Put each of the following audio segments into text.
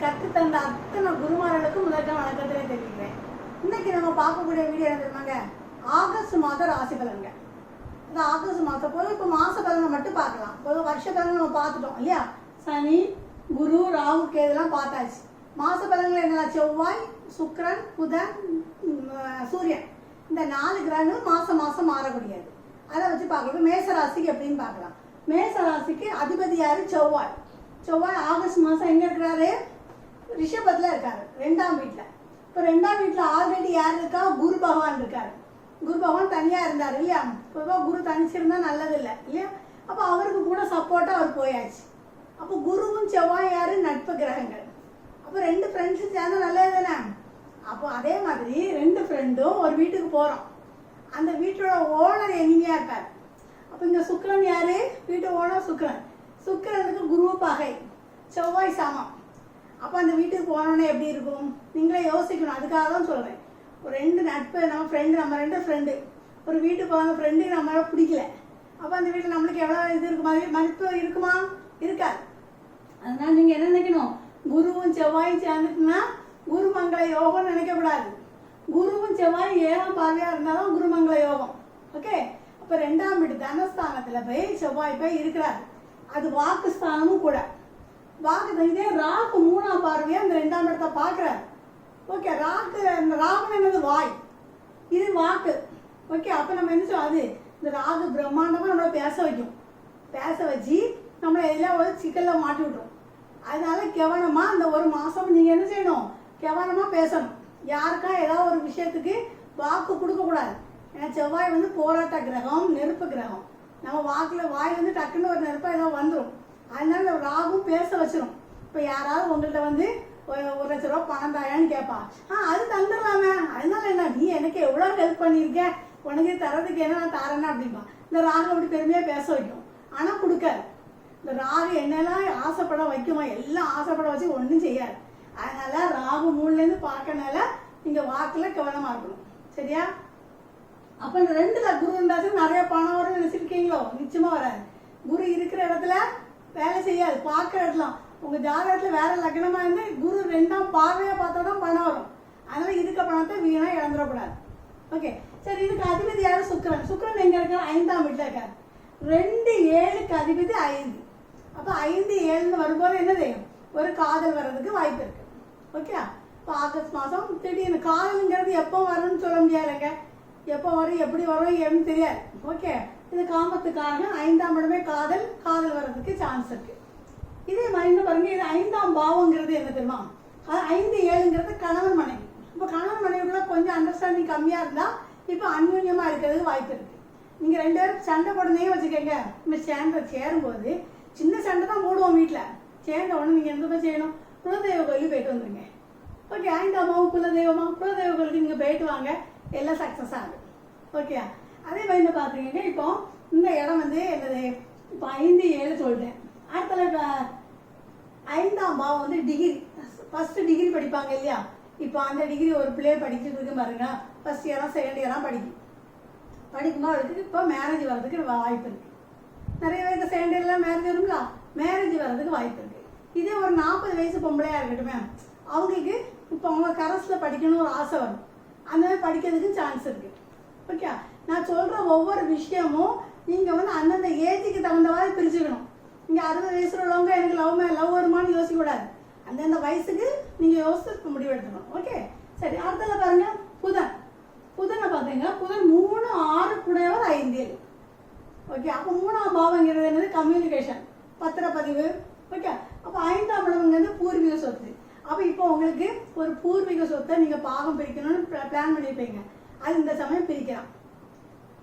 கற்றுத்தந்த அத்தனை குருமார்களுக்கும் முதல்ல வணக்கத்திலே தெரிவிக்கிறேன். இன்னைக்கு நம்ம பார்க்கக்கூடிய வீடியோ என்ன தெரியுமாங்க, ஆகஸ்ட் மாதம் ராசி பலன்க. இந்த ஆகஸ்ட் மாதம் போது இப்போ மாச பலனை மட்டும் பார்க்கலாம். பொதுவாக வருஷ பலனை நம்ம பார்த்துட்டோம் இல்லையா, சனி குரு ராகு கேதுலாம் பார்த்தாச்சு. மாச பலன்கள் என்னெல்லாம், செவ்வாய் சுக்கிரன் புதன் சூரியன், இந்த 4 கிரகங்கள் மாசம் மாசம் மாறக்கூடியது. அதை வச்சு பார்க்கலாம். மேச ராசிக்கு எப்படின்னு பார்க்கலாம். மேச ராசிக்கு அதிபதி யாரு, செவ்வாய். செவ்வாய் ஆகஸ்ட் மாதம் எங்கே இருக்கிறாரு, ரிஷபத்தில் இருக்காரு, 2ஆம் வீட்டில். இப்போ 2ஆம் வீட்டில் ஆல்ரெடி யார் இருக்கா, குரு பகவான் இருக்காரு. குரு பகவான் தனியாக இருந்தார் இல்லையா, பொதுவாக குரு தனிச்சிருந்தா நல்லது இல்லை இல்லையா. அப்போ அவருக்கு கூட சப்போர்ட்டாக அவர் போயாச்சு. அப்போ குருவும் செவ்வாய் யாரு, நட்பு கிரகங்கள். அப்போ 2 ஃப்ரெண்ட்ஸும் சேர்ந்து நல்லது தானே. அப்போ அதே மாதிரி 2 ஃப்ரெண்டும் ஒரு வீட்டுக்கு போகிறோம். அந்த வீட்டோட ஓனர் எனிமையாக இருக்கார். அப்போ இங்கே சுக்கிரன் யாரு, வீட்டு ஓனர் சுக்கிரன். சுக்கிரனுக்கு குரு பகை, செவ்வாய் சமம். அப்போ அந்த வீட்டுக்கு போனோன்னே எப்படி இருக்கும் நீங்களே யோசிக்கணும். அதுக்காக தான் சொல்கிறேன். ஒரு 2 நட்பு, நம்ம ஃப்ரெண்டு, நம்ம 2 ஃப்ரெண்டு ஒரு வீட்டுக்கு போவாங்க. ஃப்ரெண்டுக்கு நம்மளால பிடிக்கல. அப்போ அந்த வீட்டில் நம்மளுக்கு எவ்வளோ இது இருக்கு, மதிப்பு இருக்குமா, இருக்காது. அதனால நீங்கள் என்ன நினைக்கணும், குருவும் செவ்வாயும் சேர்ந்துட்டுனா குருமங்கள யோகம் நினைக்கக்கூடாது. குருவும் செவ்வாயும் 7ஆம் பார்வையாக இருந்தாலும் குருமங்கள யோகம். ஓகே. அப்போ 2ஆம் வீட்டு தனஸ்தானத்தில் போய் செவ்வாய் போய் இருக்கிறாரு. அது வாக்கு ஸ்தானமும் கூட. வாக்கு இதே ராகு 3ஆம் பார்வையா இந்த 2ஆம் இடத்தை பார்க்குறாரு. ஓகே. இந்த ராகு என்னது, வாய், இது வாக்கு. ஓகே. அப்போ நம்ம என்ன சொல்லுவோம், அது இந்த ராகு பிரம்மாண்டமாக நம்மளை பேச வைக்கும். பேச வச்சு நம்மளை எல்லாம் ஒரு சிக்கலில் மாட்டி விட்ரும். அதனால கவனமாக இந்த ஒரு மாதம் நீங்கள் என்ன செய்யணும், கவனமாக பேசணும். யாருக்கா ஏதாவது ஒரு விஷயத்துக்கு வாக்கு கொடுக்கக்கூடாது. ஏன்னா செவ்வாய் வந்து போராட்ட கிரகம், நெருப்பு கிரகம். நம்ம வாய் வந்து டக்குன்னு ஒரு நெருப்பாக ஏதோ வந்துடும். அதனால ராகும் பேச வச்சிடும். இப்போ யாராவது உங்கள்கிட்ட வந்து 1 லட்ச ரூபா பணம் தாயான்னு கேட்பா, அது தந்துடலாமே, அதனால என்ன, நீ எனக்கு எவ்வளோ ஹெல்ப் பண்ணியிருக்க, உனக்கு தரதுக்கு என்ன நான் தரேன்னா அப்படின்பா. இந்த ராகு அப்படி பெருமையாக பேச வைக்கும், ஆனால் கொடுக்காது. இந்த ராகு என்னெல்லாம் ஆசைப்பட வைக்குமா, எல்லாம் ஆசைப்பட வச்சு ஒன்றும் செய்யாது. அதனால ராகு 3லேருந்து பார்க்கறனால நீங்கள் வாக்கில் கவனமாக இருக்கணும். சரியா. அப்போ இந்த 2ல குரு இருந்தாச்சும் நிறைய பணம் வரும்னு நினைச்சிருக்கீங்களோ, நிச்சயமாக வராது. குரு இருக்கிற இடத்துல வேலை செய்யாது. பார்க்குற இடத்துல உங்கள் ஜாதகத்தில் வேற லக்னமாக இருந்து குரு 2ஆம் பார்வையாக பார்த்தா தான் பணம் வரும். அதனால் இருக்க பணத்தை வீணாக இழந்துடக்கூடாது. ஓகே. சரி. இதுக்கு அதிபதி யார், சுக்கிரன். சுக்கிரன் எங்கே இருக்கார், 5ஆம் வீட்டில் இருக்கார். 2 7க்கு அதிபதி 5. அப்போ 5 7ன்னு வரும்போது என்னது, ஒரு காதல் வர்றதுக்கு வாய்ப்பு இருக்கு. ஓகே. இப்போ ஆகஸ்ட் மாதம் திடீர்னு காதலுங்கிறது எப்போ வரும்னு சொல்ல முடியாதுங்க. எப்போ வரும், எப்படி வரும், ஏன்னு தெரியாது. ஓகே. இது காமத்துக்காக 5ஆம் இடமே காதல் வர்றதுக்கு சான்ஸ் இருக்கு. இதே மாதிரி என்ன பாருங்க, இது 5ஆம் பாவங்கிறது என்ன தெரியுமா, அது 5 7ங்கிறது கணவன் மனைவி. இப்போ கணவன் மனைவிக்குள்ள கொஞ்சம் அண்டர்ஸ்டாண்டிங் கம்மியாக இருந்தால் இப்போ அந்யூன்யமாக இருக்கிறதுக்கு வாய்ப்பு இருக்கு. நீங்கள் 2 பேரும் சண்டை போடுனே வச்சுக்கோங்க. இந்த சேரும்போது சின்ன சண்டை தான் போடுவோம் வீட்டில். சேர்ந்த உடனே நீங்கள் எந்த செய்யணும், குலதெய்வ கோயிலுக்கு போயிட்டு வந்துருங்க. ஓகே. 5ஆமாவும் குலதெய்வமா, குலதெய்வ கோயிலுக்கு நீங்கள் போயிட்டு வாங்க, எல்லாம் சக்ஸஸ் ஆகுது. ஓகே. அதே மாதிரி பார்த்தீங்கன்னா இப்போ இந்த இடம் வந்து என்னது, இப்போ 5 7 சொல்லிட்டேன். அடுத்த 5ஆம் பாவம் வந்து டிகிரி, ஃபர்ஸ்ட் டிகிரி படிப்பாங்க இல்லையா. இப்போ அந்த டிகிரி ஒரு பிள்ளைய படிச்சுட்டு இருக்கு பாருங்க, ஃபர்ஸ்ட் இயரா செகண்ட் இயரா படிக்கும்போது அதுக்கு இப்போ மேரேஜ் வர்றதுக்கு வாய்ப்பு இருக்கு. நிறைய பேருக்கு செகண்ட் இயர்லாம் மேரேஜ் வரும்ல, மேரேஜ் வர்றதுக்கு வாய்ப்பு இருக்கு. இதே ஒரு 40 வயசு பொம்பளையா இருக்கட்டுமே, அவங்களுக்கு இப்போ அவங்க கரஸில் படிக்கணும்னு ஒரு ஆசை வரும். அந்த மாதிரி படிக்கிறதுக்கு சான்ஸ் இருக்கு. ஓகே. நான் சொல்கிற ஒவ்வொரு விஷயமும் நீங்கள் வந்து அந்தந்த ஏஜுக்கு தகுந்த மாதிரி பிரிச்சுக்கணும். நீங்கள் 60 வயசுல உள்ளவங்க எனக்கு லவ் வருமானு யோசிக்கக்கூடாது. அந்தந்த வயசுக்கு நீங்கள் யோசிச்சு முடிவு எடுத்துக்கணும். ஓகே. சரி. அடுத்தல பாருங்க, புதனை பார்த்தீங்க, புதன் 3 6 கூடவர் 5 7. ஓகே. அப்போ 3ஆம் பாவங்கிறது என்னது, கம்யூனிகேஷன், பத்திரப்பதிவு. ஓகே. அப்போ 5ஆம் இடம்ங்கிறது பூர்வீக சொத்து. அப்போ இப்போ உங்களுக்கு ஒரு பூர்வீக சொத்தை நீங்கள் பாகம் பிரிக்கணும்னு பிளான் பண்ணியிருப்பீங்க. அது இந்த சமயம்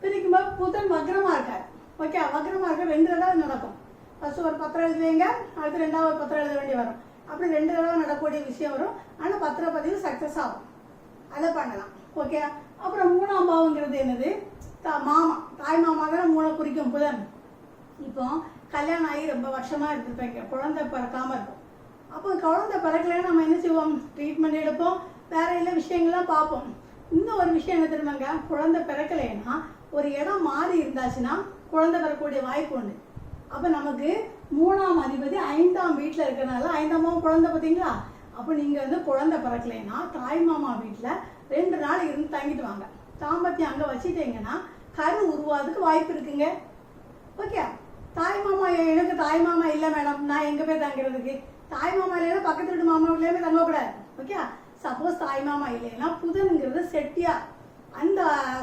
பிரிக்கும்போது புதன் வக்ரமாக இருக்கார். ஓகே. வக்ரமாக இருக்க 2 தடவை நடக்கும். ஃபர்ஸ்ட் ஒரு பத்திரம் எழுதி வைங்க, அடுத்து 2வது ஒரு பத்திரம் எழுத வேண்டி வரும். அப்படி 2 தடவை நடக்கக்கூடிய விஷயம் வரும். ஆனால் பத்திரப்பதிவு சக்ஸஸ் ஆகும், அதை பண்ணலாம். ஓகே. அப்புறம் 3ஆம் பாவங்கிறது என்னது, தாய் மாமா தான் 3 குறிக்கும் புதன். இப்போ கல்யாணம் ஆகி ரொம்ப வருஷமாக எடுத்துருப்பீங்க, குழந்தை பிறக்காமல் இருக்கும். அப்போ குழந்தை பிறக்கலைன்னா நம்ம என்ன செய்வோம், ட்ரீட்மெண்ட் எடுப்போம், வேற எல்லா விஷயங்கள்லாம் பார்ப்போம். இன்னும் ஒரு விஷயம் என்ன தெரியுமாங்க, குழந்தை பிறக்கலைன்னா ஒரு இடம் மாறி இருந்தாச்சுன்னா குழந்தை பிறக்கக்கூடிய வாய்ப்பு உண்டு. அப்போ நமக்கு 3ஆம் அதிபதி 5ஆம் வீட்டில் இருக்கிறனால 5ஆம் குழந்தை பார்த்தீங்களா, அப்போ நீங்கள் வந்து குழந்தை பிறக்கலைன்னா தாய் மாமா வீட்டில் 2 நாள் இருந்து தங்கிட்டு வாங்க. தாம்பத்தியம் அங்கே வச்சுட்டீங்கன்னா கரு உருவாதுக்கு வாய்ப்பு இருக்குங்க. ஓகே, தாய் மாமா எனக்கு தாய் மாமா இல்லை மேடம், நான் எங்கே போய் தங்குறதுக்கு? தாய் மாமா இல்லைன்னா பக்கத்து வீட்டு மாமா வீட்லேயே போய் தங்கக்கூடாது. ஓகே, சப்போஸ் தாய் மாமா இல்லைன்னா புதனுங்கிறது செட்டியார், அந்த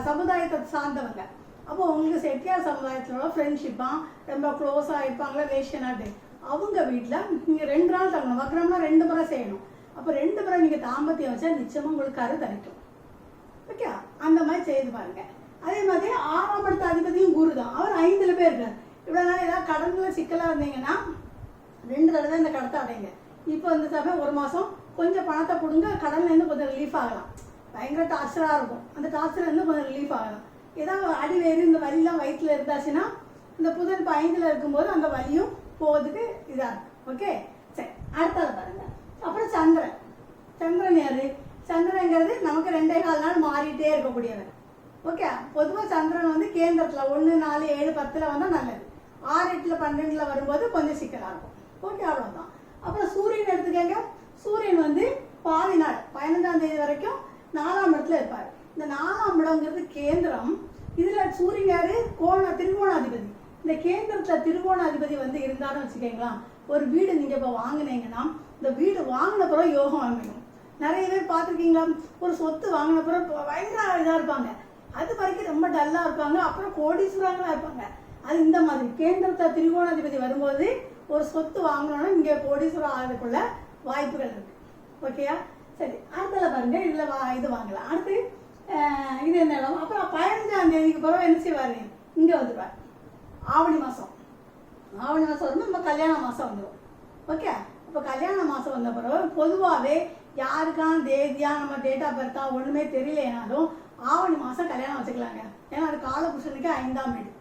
சமுதாயத்தை சார்ந்தவங்க. அப்போ உங்களுக்கு செட்டியார் சமுதாயத்திலோட ஃப்ரெண்ட்ஷிப்பாக ரொம்ப க்ளோஸாக இருப்பாங்களா ரிலேஷனாட்டு, அவங்க வீட்டில் நீங்கள் 2 நாள் தங்கணும். வக்ரம்னா 2 முறை செய்யணும். அப்போ 2 முறை நீங்கள் தாம்பத்தியம் வச்சா நிச்சயமாக உங்களுக்கு கரு தரிக்கும். ஓகே, அந்த மாதிரி செய்து பாருங்க. அதே மாதிரி 6ஆம் இடத்து அதிபதியும் குரு தான். அவர் 5ல் போய் இருக்கார். இவ்வளோ நாள் ஏதாவது கடனில் சிக்கலாக இருந்தீங்கன்னா 2 தடவை இந்த கடத்தை அடைங்க. இப்போ வந்து சமயம் 1 மாதம் கொஞ்சம் பணத்தை கொடுங்க, கடன்லேருந்து கொஞ்சம் ரிலீஃப் ஆகலாம். பயங்கர டார்ச்சராக இருக்கும், அந்த டார்ச்சர்லேருந்து கொஞ்சம் ரிலீஃப் ஆகலாம். ஏதாவது அடிவேறு இந்த வலிலாம் வயிற்றில் இருந்தாச்சுன்னா இந்த புதன் 5ல் இருக்கும்போது அந்த வலியும் போகிறதுக்கு இதாக இருக்கும். ஓகே, சரி, அடுத்தது பாருங்க. அப்புறம் சந்திரன். சந்திரன் யாரு? சந்திரங்கிறது நமக்கு 2.25 நாள் மாறிட்டே இருக்கக்கூடியவர். ஓகே, பொதுவாக சந்திரன் வந்து கேந்திரத்தில் 1, 4, 7, 10 வந்தால் நல்லது. 6, 8, 12 வரும்போது கொஞ்சம் சிக்கலாக இருக்கும். ஓகே, அவ்வளோதான். அப்புறம் சூரியன் எடுத்துக்கங்க. சூரியன் வந்து பாதி நாள் 15ஆம் தேதி வரைக்கும் 4ஆம் இடத்துல இருப்பார். இந்த 4ஆம் இடங்கிறது கேந்திரம். இதில் சூரியன் யாரு? திருகோணாதிபதி. இந்த கேந்திரத்தில் திருகோணாதிபதி வந்து இருந்தாலும் வச்சுக்கோங்களா, ஒரு வீடு நீங்கள் இப்போ வாங்கினீங்கன்னா இந்த வீடு வாங்கின பிறகு யோகம் அமையும். நிறைய பேர் பார்த்துருக்கீங்களா, ஒரு சொத்து வாங்கின பிறகு பயங்கர இதாக இருப்பாங்க, அது வரைக்கும் ரொம்ப டல்லாக இருப்பாங்க, அப்புறம் கோடீஸ்வரங்களாக இருப்பாங்க. அது இந்த மாதிரி கேந்திரத்தில் திருகோணாதிபதி வரும்போது ஒரு சொத்து வாங்கினோன்னா இங்கே கோடீஸ்வரம் ஆகிறதுக்குள்ள வாய்ப்புகள் இருக்கு. ஓகேயா, சரி, அடுத்ததில் பாருங்க. இதில் இது வாங்கலாம். அடுத்து இது என்ன இடம்? அப்புறம் 15ஆம் தேதிக்கு பிறகு என்ன செய்வார்? இங்கே வந்துடுவார். ஆவணி மாதம் வந்து நம்ம கல்யாண மாதம் வந்துடும். ஓகே, இப்போ கல்யாண மாதம் வந்த பிறகு பொதுவாகவே யாருக்கான தேதியா நம்ம டேட் ஆஃப் பர்த்தா ஒன்றுமே தெரியலனாலும் ஆவணி மாதம் கல்யாணம் வச்சுக்கலாங்க. ஏன்னா அது காலபுருஷனுக்கு 5ஆம் வீடு.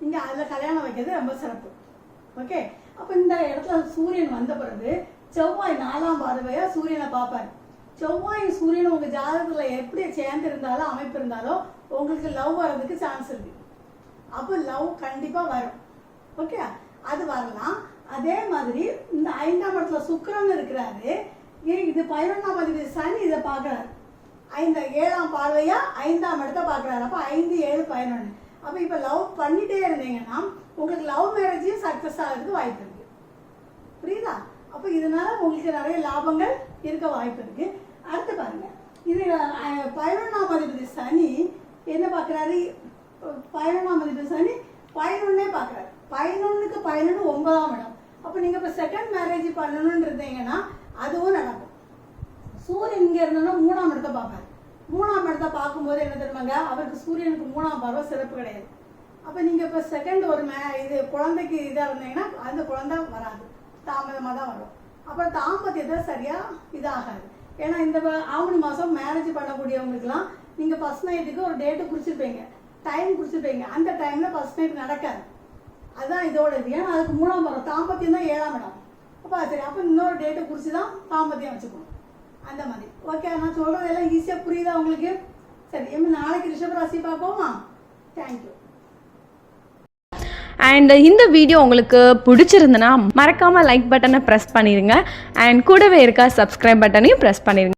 இங்கே அதில் கல்யாணம் வைக்கிறது ரொம்ப சிறப்பு. ஓகே, அப்போ இந்த இடத்துல சூரியன் வந்த பிறகு செவ்வாய் 4ஆம் பார்வையாக சூரியனை பார்ப்பார். செவ்வாய் சூரியன் உங்கள் ஜாதகத்தில் எப்படி சேர்ந்து இருந்தாலும் அமைப்பு இருந்தாலும் உங்களுக்கு லவ் வர்றதுக்கு சான்ஸ் இருக்கு. அப்போ லவ் கண்டிப்பாக வரும். ஓகே, அது வரலாம். அதே மாதிரி இந்த 5ஆம் இடத்துல சுக்கிரன் இருக்கிறாரு. இது 11ஆம் அதிபதி சனி இதை பார்க்குறாரு. 7ஆம் பார்வையாக 5ஆம் இடத்த பார்க்குறாரு. அப்போ 5, 7, 11. அப்போ இப்போ லவ் பண்ணிகிட்டே இருந்தீங்கன்னா உங்களுக்கு லவ் மேரேஜையும் சக்ஸஸ் ஆகிறதுக்கு வாய்ப்பு இருக்கு. புரியுதா? அப்போ இதனால உங்களுக்கு நிறைய லாபங்கள் இருக்க வாய்ப்பு இருக்கு. அடுத்து பாருங்க, இது 11ஆம் அதிபதி சனி என்ன பார்க்குறாரு? 11ஆம் அதிபதி சனி 11 பார்க்குறாரு. 11க்கு 11 9ஆம் இடம். அப்போ நீங்கள் இப்போ செகண்ட் மேரேஜ் பண்ணணும்னு இருந்தீங்கன்னா அதுவும் நடக்கும். சூரியன் இங்கே இருந்தோன்னா 3ஆம் இடத்தை பார்ப்பார். 3ஆம் இடத்தை பார்க்கும்போது என்ன தெரியுமாங்க, அவருக்கு சூரியனுக்கு 3ஆம் பார்வை சிறப்பு கிடையாது. அப்போ நீங்கள் இப்போ செகண்ட் ஒரு இது குழந்தைக்கு இதாக இருந்தீங்கன்னா அந்த குழந்தை வராது, தாமதமாக தான் வரும். அப்புறம் தாம்பத்தியத்தை சரியாக இதாகாது. ஏன்னா இந்த ஆவணி மாதம் மேரேஜ் பண்ணக்கூடியவங்களுக்குலாம் நீங்கள் ஃபர்ஸ்ட் நைட்டுக்கு ஒரு டேட்டு குறிச்சிருப்பீங்க, டைம் குறிச்சிருப்பீங்க. அந்த டைமில் ஃபர்ஸ்ட் நைட் நடக்காது. அதுதான் இதோட இது. ஏன்னா அதுக்கு 3ஆம் இடம், தாம்பத்தியம் தான் 7ஆம் இடம். அப்போ சரி, அப்போ இன்னொரு டேட்டை குறித்து தான் தாம்பத்தியம் வச்சுக்கணும். அந்த மாதிரி. ஓகே, நான் சொல்கிறது எல்லாம் ஈஸியாக புரியுதா உங்களுக்கு? சரி, நாளைக்கு ரிஷபராசி பார்ப்போமா? தேங்க்யூ. அண்ட் இந்த வீடியோ உங்களுக்கு பிடிச்சிருந்துன்னா மறக்காமல் லைக் பட்டனை ப்ரெஸ் பண்ணிடுங்க. அண்ட் கூடவே இருக்க சப்ஸ்கிரைப் பட்டனையும் ப்ரெஸ் பண்ணிடுங்க.